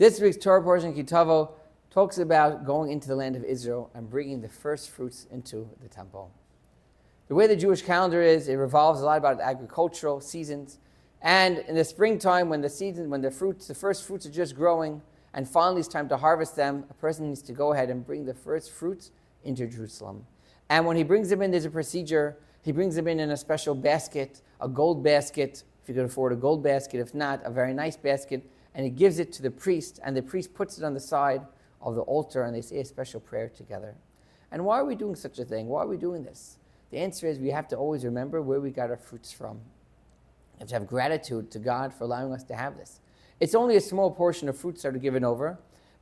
This week's Torah portion, Kitavo, talks about going into the land of Israel and bringing the first fruits into the temple. The way the Jewish calendar is, it revolves a lot about agricultural seasons. And in the springtime, when the first fruits are just growing, and finally it's time to harvest them, a person needs to go ahead and bring the first fruits into Jerusalem. And when he brings them in, there's a procedure. He brings them in a special basket, a gold basket, if you can afford a gold basket. If not, a very nice basket. And he gives it to the priest, and the priest puts it on the side of the altar, and they say a special prayer together. And why are we doing such a thing? Why are we doing this? The answer is we have to always remember where we got our fruits from. We have to have gratitude to God for allowing us to have this. It's only a small portion of fruits that are given over,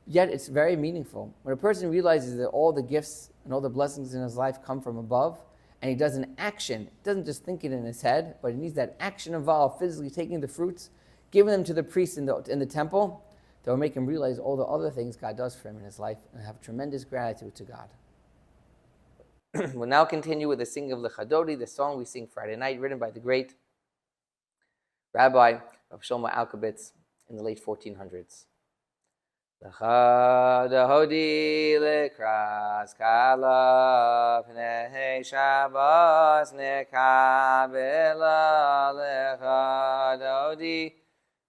yet it's very meaningful. When a person realizes that all the gifts and all the blessings in his life come from above, and he does an action, doesn't just think it in his head, but he needs that action involved, physically taking the fruits, giving them to the priest in the temple, that will make him realize all the other things God does for him in his life and have tremendous gratitude to God. We'll now continue with the singing of Lechadodi, the song we sing Friday night, written by the great Rabbi of Shlomo Alkabetz in the late 1400s. Lechadodi lekras kala pnei Shabbos nekabela lechadodi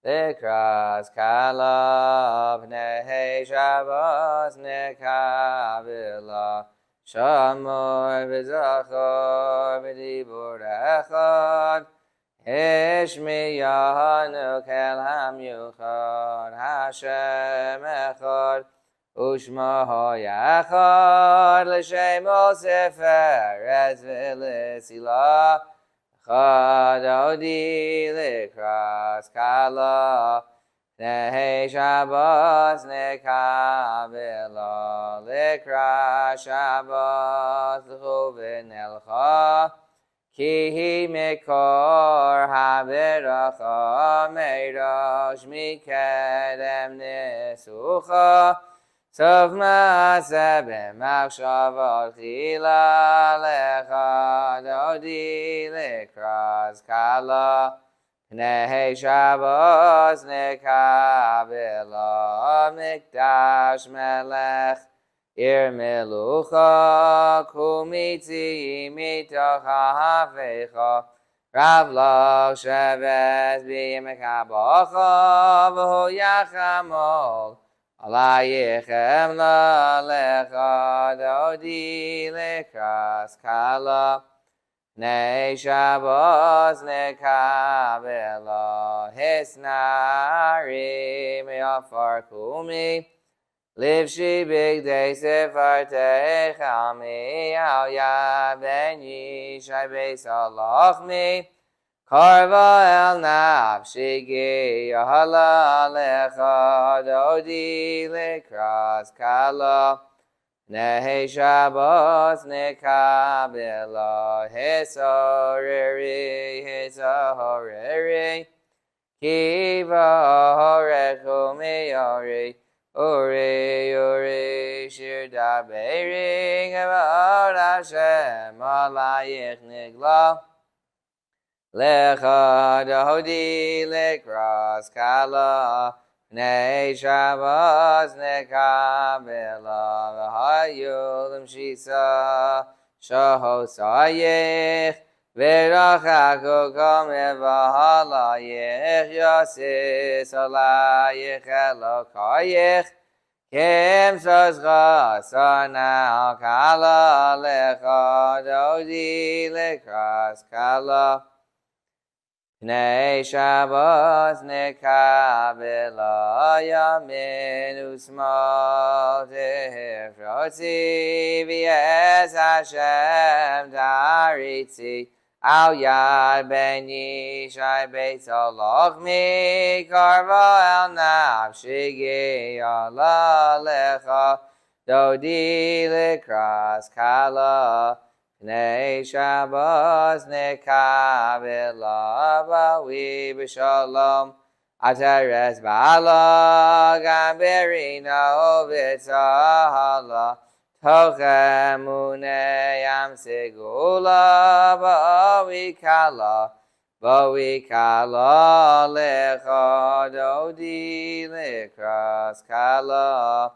lekras kala pnei Shabbos nekabela Shamor v'zachor v'dibur echad Ishmiyahanu kel hamyuchad Hashem echad Ushmaho yachad L'shemo seferetz v'lesilah Chad odi l'kras kala Pnei Shabbos nekabela L'kras Shabbos l'chuvin elcha Ki hi mekor haberacha Meirosh mikedem nesucha Sov ma'aseh b'machshavot chila Lechad odi l'kras kala Pnei Shabbos nekabela Mikdash melech Ir melucha kumitzi mitoch ha'afecha Rav loch shevet b'yemekabocha V'hu yachamol alayichem la'lechad odi l'kras kala Pnei Shabbos nekabela Hisnarim yafar kumi Livshi bigdei sefartei chami Al yad ben yishai beis alachmi Karva el nafshi gi yahala lechad odi l'kras kala Pnei Shabbos nekabela Hisahoreri Ki v'horechu miyori Uri shir daberi Gevod Hashem alayich nigla Lechad odi l'kras kala Pnei Shabbos nekabela V'hayu l'mshisa shahosayich V'rachaku kameh v'halayich Yosis alayich elokayich Kim sozcha sanal kala Lechad odi l'kras kala Pnei Shabbos nekabela Yamin u'smal tifrotzi V'yes Hashem taritzi Al yad ben yishai beis alachmi Karva el nafshi gi yala lecha Dodi l'kras kala Pnei Shabbos nekabela V'awi b'shalom Atares ba'ala Gamberina ovitzahala Tochemune yam segula V'awi kala Vo'i kala lecha dodi lekras kala.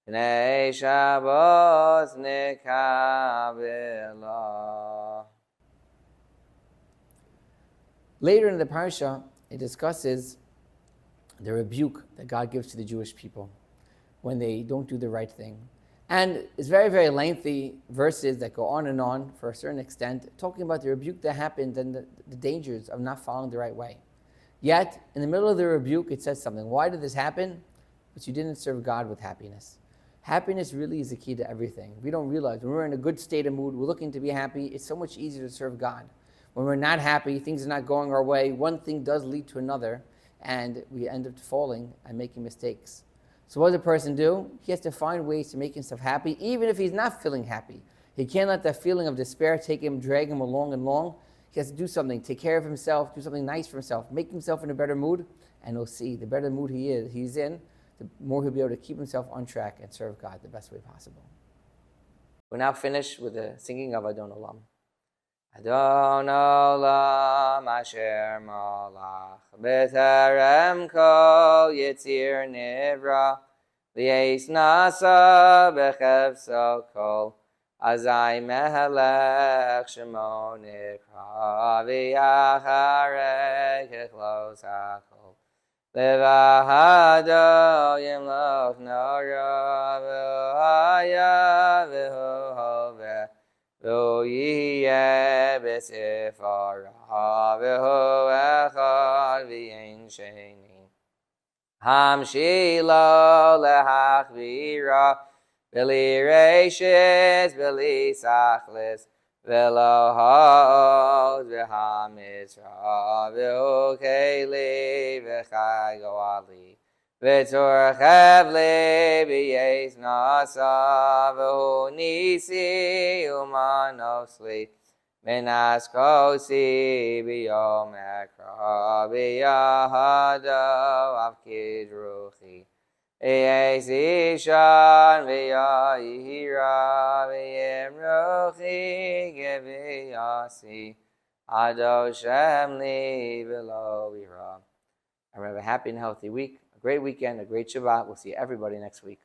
Oneg Shabbat nekabela. Later in the parsha, it discusses the rebuke that God gives to the Jewish people when they don't do the right thing. And it's very, very lengthy verses that go on and on for a certain extent, talking about the rebuke that happened and the dangers of not following the right way. Yet, in the middle of the rebuke, it says something. Why did this happen? Because you didn't serve God with happiness. Happiness really is the key to everything. We don't realize when we're in a good state of mood, we're looking to be happy, it's so much easier to serve God. When we're not happy, things are not going our way, one thing does lead to another, and we end up falling and making mistakes. So what does a person do? He has to find ways to make himself happy, even if he's not feeling happy. He can't let that feeling of despair take him, drag him along and long. He has to do something, take care of himself, do something nice for himself, make himself in a better mood, and he'll see the better mood he's in, the more he'll be able to keep himself on track and serve God the best way possible. We're now finished with the singing of Adon Olam. Adon Olam Asher Malach B'Terem Kol Yitzir Nivra Li'es Nasa B'Chefso Kol Azai Mehelech Shemo Nikra V'Yacharei Kechlos HaKol Levahado Yimloch Nora V'Haya V'Hu Hoveh V'Hu Yiyeh B'Sifara V'Hu Echad V'Yein Sheni Hamshilo Lehachvira V'Li Reishis V'Li Sachlis V'Lo Ha'od V'Hamizra V'Hu Keli V'Chai Goali V'Tur Chevli V'Yes Nasa V'Hu Nisi Umanosli Minas Kosi B'Yom Ekra B'Yahado Avkid Ruchi V'Yes Ishan V'Yahira V'Yem Ruchi Gev'Yasi Ado Shemli V'Lo V'Ira. And have a happy and healthy week, a great weekend, a great Shabbat. We'll see everybody next week.